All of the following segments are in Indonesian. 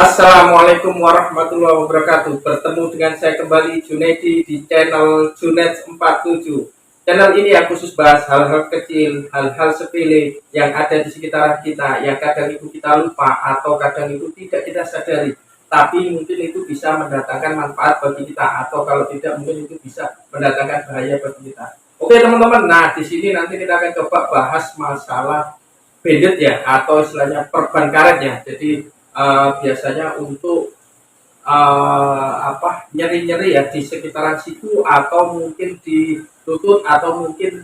Assalamualaikum warahmatullahi wabarakatuh. Bertemu dengan saya kembali Junaidi di channel Junaid 47. Channel ini yang khusus bahas hal-hal kecil, hal-hal sepele yang ada di sekitar kita, yang kadang itu kita lupa atau kadang itu tidak kita sadari. Tapi mungkin itu bisa mendatangkan manfaat bagi kita, atau kalau tidak mungkin itu bisa mendatangkan bahaya bagi kita. Oke teman-teman, nah di sini nanti kita akan coba bahas masalah bandit ya, atau istilahnya perban karet ya. Jadi biasanya untuk nyeri-nyeri ya di sekitaran siku, atau mungkin di lutut, atau mungkin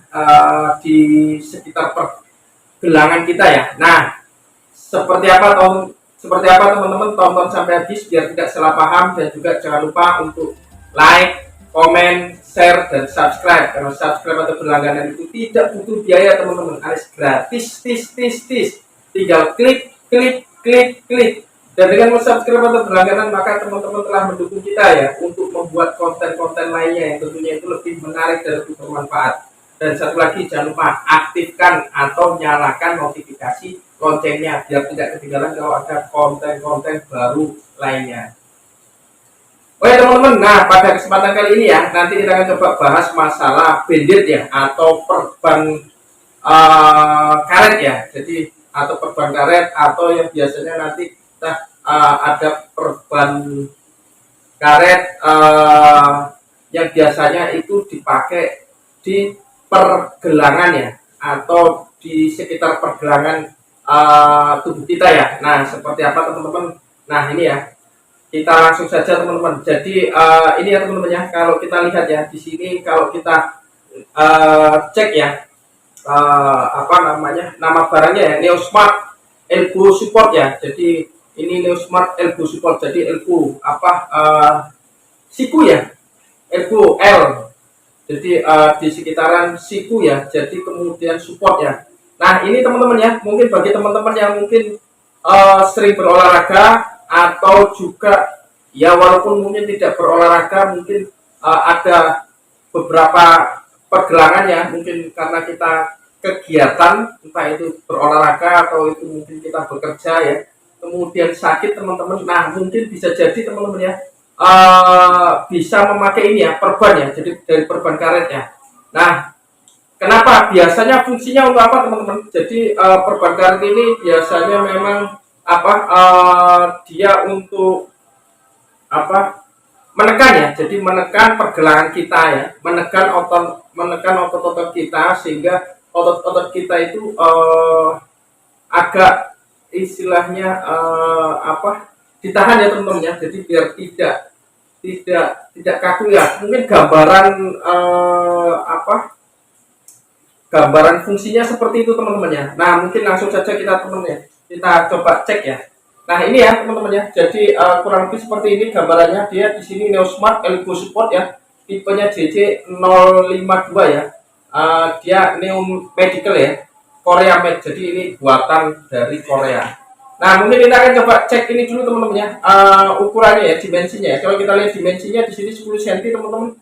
di sekitar pergelangan kita ya. Nah, seperti apa teman-teman, tonton sampai habis biar tidak salah paham, dan juga jangan lupa untuk like, komen, share, dan subscribe. Karena subscribe atau berlangganan itu tidak butuh biaya teman-teman, alias gratis, tinggal klik klik klik klik. Dan dengan subscribe atau berlangganan, maka teman-teman telah mendukung kita ya untuk membuat konten-konten lainnya yang tentunya itu lebih menarik dan lebih bermanfaat. Dan satu lagi, jangan lupa aktifkan atau nyalakan notifikasi loncengnya biar tidak ketinggalan kalau ada konten-konten baru lainnya. Oke teman-teman, nah pada kesempatan kali ini ya, nanti kita akan coba bahas masalah bandit ya, atau perban karet ya. Jadi atau perban karet, atau yang biasanya nanti kita ada perban karet yang biasanya itu dipakai di pergelangan ya, atau di sekitar pergelangan tubuh kita ya. Nah seperti apa teman-teman? Nah ini ya, kita langsung saja teman-teman. Jadi ini ya teman-teman ya, kalau kita lihat ya di sini, kalau kita cek ya nama barangnya ya, Neosmart Elbow Support ya. Jadi ini Neosmart Elbow Support, jadi elbow siku ya, elbow L. Jadi di sekitaran siku ya, jadi kemudian support ya. Nah ini teman-teman ya, mungkin bagi teman-teman yang mungkin sering berolahraga, atau juga ya walaupun mungkin tidak berolahraga, mungkin ada beberapa pergelangan ya, mungkin karena kita kegiatan, entah itu berolahraga atau itu mungkin kita bekerja ya, kemudian sakit teman-teman. Nah mungkin bisa jadi teman-teman ya bisa memakai ini ya, perban ya, jadi dari perban karet ya. Nah kenapa, biasanya fungsinya untuk apa teman-teman? Jadi perban karet ini biasanya memang dia untuk menekan ya, jadi menekan pergelangan kita ya, menekan otot-otot kita, sehingga otot-otot kita itu agak istilahnya ditahan ya teman-teman ya, jadi biar tidak kaku ya. Mungkin gambaran fungsinya seperti itu teman-teman ya. Nah mungkin langsung saja kita coba cek ya. Nah ini ya teman-teman ya, jadi kurang lebih seperti ini gambarannya. Dia di sini Neosmart Elbow Support ya, tipenya JJ052 ya. Dia Neo Medical ya, Korea Made, jadi ini buatan dari Korea. Nah mungkin kita akan coba cek ini dulu teman-teman ya, ukurannya ya, dimensinya ya. Kalau kita lihat dimensinya di sini 10 cm teman-teman.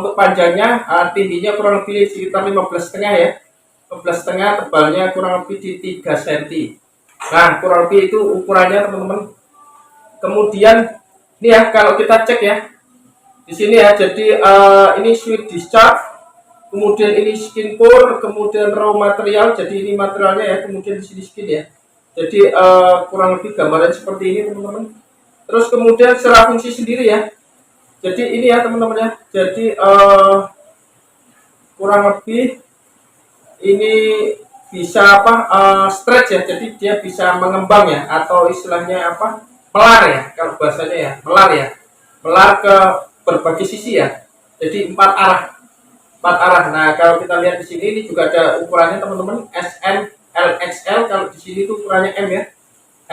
Untuk panjangnya, tingginya kurang lebih sekitar 15,5 ya, 15,5, tebalnya kurang lebih di 3 cm. Nah kurang lebih itu ukurannya teman-teman. Kemudian ini ya, kalau kita cek ya di sini ya, jadi ini sweet discharge, kemudian ini skin pore, kemudian raw material, jadi ini materialnya ya, kemudian di sini skin ya. Jadi kurang lebih gambaran seperti ini teman-teman. Terus kemudian secara fungsi sendiri ya, jadi ini ya teman-teman ya, jadi kurang lebih ini bisa stretch ya, jadi dia bisa mengembang ya, atau istilahnya melar ya, kalau bahasanya ya, melar ke berbagai sisi ya, jadi empat arah. Nah kalau kita lihat di sini, ini juga ada ukurannya teman-teman, SM, LXL. Kalau di sini tuh ukurannya M ya,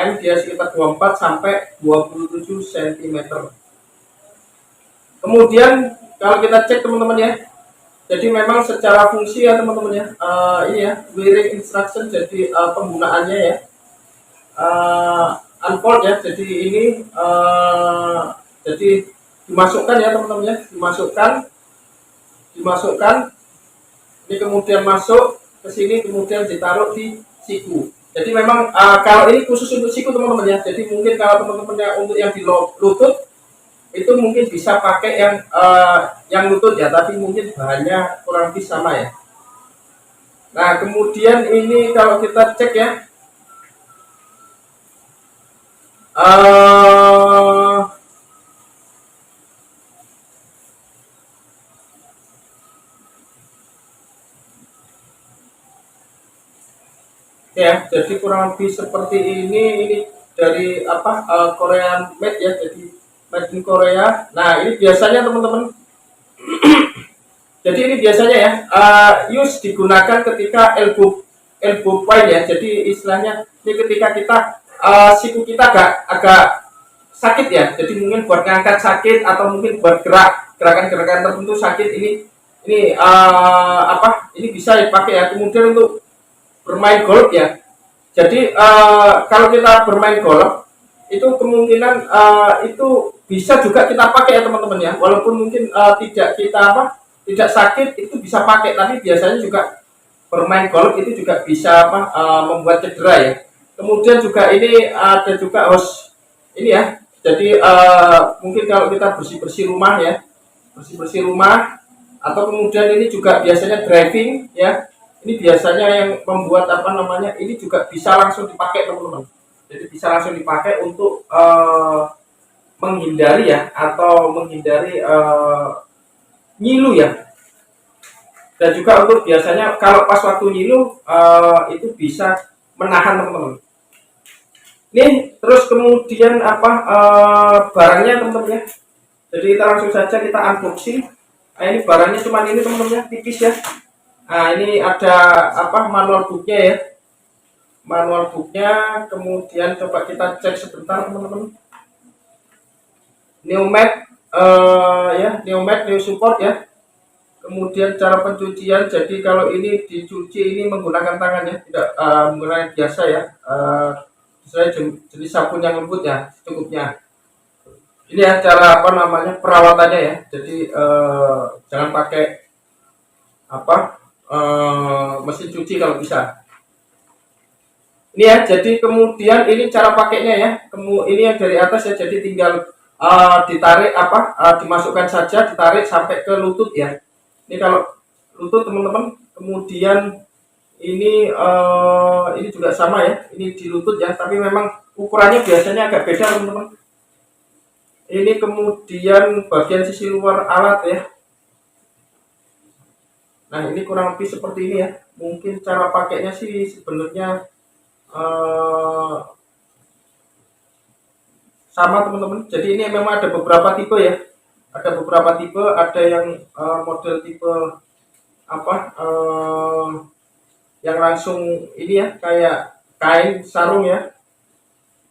M dia sekitar 24 sampai 27 cm. Kemudian kalau kita cek teman-teman ya, jadi memang secara fungsi ya teman-teman ya, ini ya, wearing instruction, jadi penggunaannya ya, unfold ya, jadi ini jadi dimasukkan ya teman-teman ya, dimasukkan ini, kemudian masuk ke sini, kemudian ditaruh di siku. Jadi memang kalau ini khusus untuk siku teman-teman ya. Jadi mungkin kalau teman-temannya untuk yang di lutut itu mungkin bisa pakai yang lutut ya, tapi mungkin bahannya kurang lebih sama ya. Nah kemudian ini kalau kita cek ya, uh, ya jadi kurang lebih seperti ini dari apa Korean made ya, jadi made in Korea. Nah ini biasanya teman-teman, jadi ini biasanya ya use digunakan ketika elbow point ya, jadi istilahnya ini ketika kita siku kita agak sakit ya, jadi mungkin buat ngangkat sakit atau mungkin buat gerakan-gerakan tertentu sakit, ini apa ini bisa dipakai ya. Kemudian untuk bermain golf ya, jadi kalau kita bermain golf itu kemungkinan itu bisa juga kita pakai ya teman-teman ya, walaupun mungkin tidak kita apa tidak sakit itu bisa pakai, tapi biasanya juga bermain golf itu juga bisa apa membuat cedera ya. Kemudian juga ini ada juga host ini ya, jadi mungkin kalau kita bersih-bersih rumah ya, bersih-bersih rumah, atau kemudian ini juga biasanya driving ya, ini biasanya yang membuat apa namanya ini juga bisa langsung dipakai teman-teman, jadi bisa langsung dipakai untuk menghindari ya, atau menghindari nyilu ya. Dan juga untuk biasanya kalau pas waktu nyilu itu bisa menahan teman-teman. Ini terus kemudian apa barangnya teman-teman ya. Jadi kita langsung saja kita unboxing. Nah, ini barangnya cuma ini teman-teman ya, tipis ya. Nah ini ada apa manual booknya ya. Manual booknya, kemudian coba kita cek sebentar teman-teman. New mat ya, new mat, new support ya. Kemudian cara pencucian, jadi kalau ini dicuci ini menggunakan tangan ya, tidak menggunakan biasa ya. Saya jenis sabun yang lembut ya, cukupnya. Ini ya cara apa namanya perawatannya ya. Jadi jangan pakai apa mesin cuci kalau bisa. Ini ya, jadi kemudian ini cara pakainya ya. Ini yang dari atas ya, jadi tinggal ditarik apa dimasukkan saja, ditarik sampai ke lutut ya. Ini kalau lutut teman-teman. Kemudian ini juga sama ya, ini di lutut ya, tapi memang ukurannya biasanya agak beda teman-teman. Ini kemudian bagian sisi luar alat ya. Nah ini kurang lebih seperti ini ya. Mungkin cara pakainya sih sebenarnya sama teman-teman. Jadi ini memang ada beberapa tipe ya. Ada beberapa tipe, ada yang model tipe apa yang langsung ini ya kayak kain sarung ya.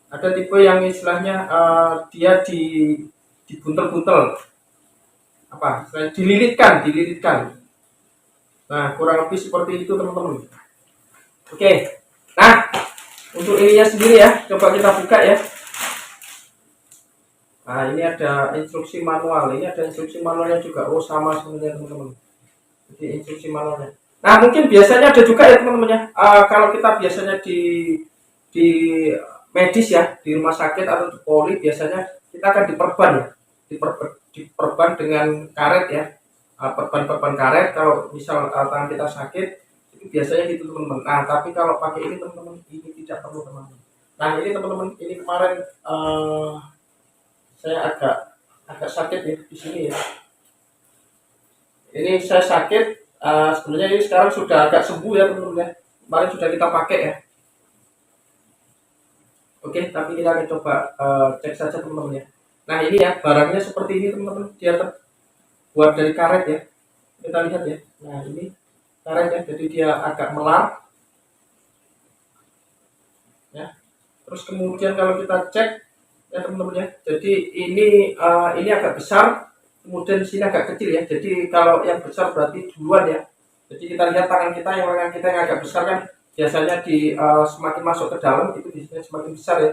Ada tipe yang istilahnya dia dibuntel-buntel apa dililitkan. Nah kurang lebih seperti itu teman-teman. Oke, nah untuk ininya sendiri ya, coba kita buka ya. Nah ini ada instruksi manual, ini ada instruksi manualnya juga. Oh sama sebenarnya teman-teman, jadi instruksi manualnya. Nah mungkin biasanya ada juga ya teman-teman ya, kalau kita biasanya di medis ya, di rumah sakit atau di poli, biasanya kita akan diperban ya, diperban dengan karet ya, perban karet kalau misal tangan kita sakit, itu biasanya gitu teman-teman. Nah tapi kalau pakai ini teman-teman, ini tidak perlu teman-teman. Nah ini teman-teman, ini kemarin saya agak sakit ya di sini ya. Ini saya sakit, sebenarnya ini sekarang sudah agak sembuh ya teman-teman ya. Kemarin sudah kita pakai ya. Oke, tapi kita akan coba cek saja teman-teman ya. Nah ini ya barangnya seperti ini teman-teman, dia terbuat dari karet ya. Kita lihat ya. Nah ini karet ya, jadi dia agak melar. Ya. Terus kemudian kalau kita cek ya teman-teman ya, jadi ini agak besar, kemudian di sini agak kecil ya. Jadi kalau yang besar berarti duluan ya. Jadi kita lihat tangan kita yang agak besar kan biasanya semakin masuk ke dalam itu biasanya semakin besar ya.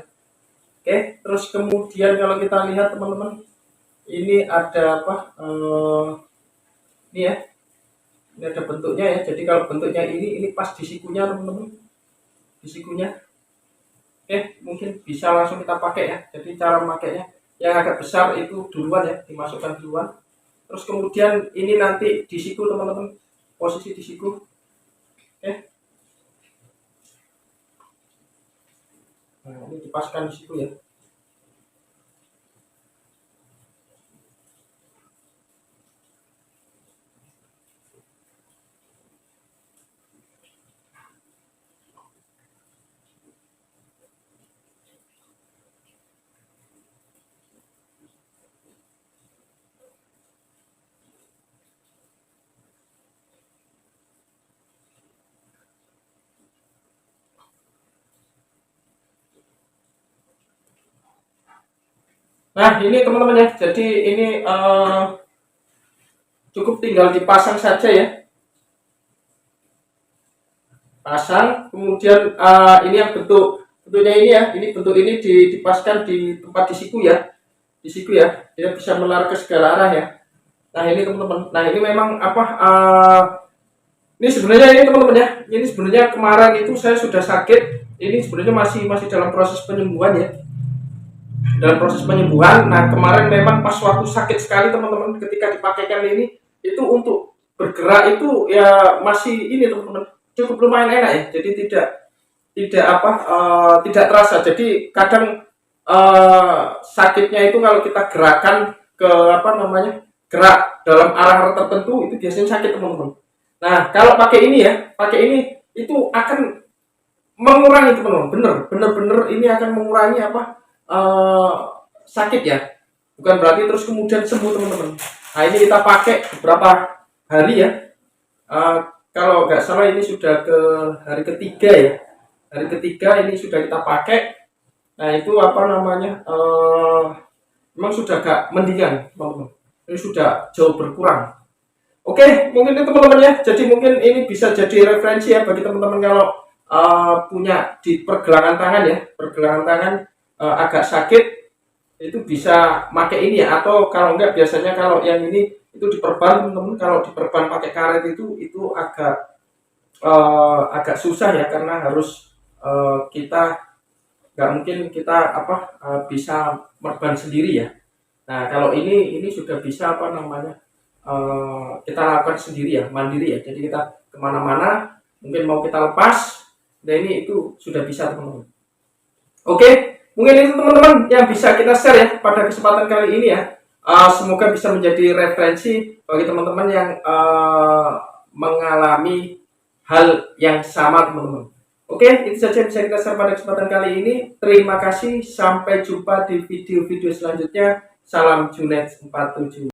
Oke, terus kemudian kalau kita lihat teman-teman, ini ada apa? Ini ya, ini ada bentuknya ya. Jadi kalau bentuknya ini pas di sikunya teman-teman, di di sikunya. Oke, mungkin bisa langsung kita pakai ya. Jadi cara memakainya yang agak besar itu duluan ya, dimasukkan duluan. Terus kemudian ini nanti di siku teman-teman, posisi di siku. Oke. Nah, ini dipaskan di siku ya. Nah, ini teman-teman ya. Jadi ini cukup tinggal dipasang saja ya. Pasang, kemudian ini yang bentuknya ini ya. Ini bentuk ini dipaskan di tempat di siku ya. Di siku ya. Dia bisa menarik ke segala arah ya. Nah, ini teman-teman. Nah, ini memang apa ini sebenarnya ini teman-teman ya. Ini sebenarnya kemarin itu saya sudah sakit. Ini sebenarnya masih dalam proses penyembuhan ya. Dalam proses penyembuhan. Nah, kemarin memang pas waktu sakit sekali teman-teman, ketika dipakaikan ini itu untuk bergerak itu ya masih ini teman-teman, cukup lumayan enak ya. Jadi tidak terasa. Jadi kadang sakitnya itu kalau kita gerakan ke gerak dalam arah tertentu itu biasanya sakit teman-teman. Nah, kalau pakai ini ya, pakai ini itu akan mengurangi teman-teman. Bener ini akan mengurangi sakit ya, bukan berarti terus kemudian sembuh teman-teman. Nah, ini kita pakai beberapa hari ya. Kalau nggak salah ini sudah ke hari ketiga ya. Hari ketiga ini sudah kita pakai. Nah, itu memang sudah agak mendingan teman-teman. Ini sudah jauh berkurang. Oke, mungkin itu teman-teman ya. Jadi mungkin ini bisa jadi referensi ya bagi teman-teman kalau punya di pergelangan tangan ya, pergelangan tangan agak sakit, itu bisa pakai ini ya. Atau kalau enggak, biasanya kalau yang ini itu diperban teman-teman. Kalau diperban pakai karet itu agak susah ya, karena harus kita nggak mungkin kita bisa merban sendiri ya. Nah, kalau ini sudah bisa kita lakukan sendiri ya, mandiri ya. Jadi kita kemana-mana mungkin mau kita lepas, nah ini itu sudah bisa teman-teman. Oke, mungkin itu teman-teman yang bisa kita share ya pada kesempatan kali ini ya. Semoga bisa menjadi referensi bagi teman-teman yang mengalami hal yang sama teman-teman. Oke, itu saja yang bisa kita share pada kesempatan kali ini. Terima kasih, sampai jumpa di video-video selanjutnya. Salam Junet 47.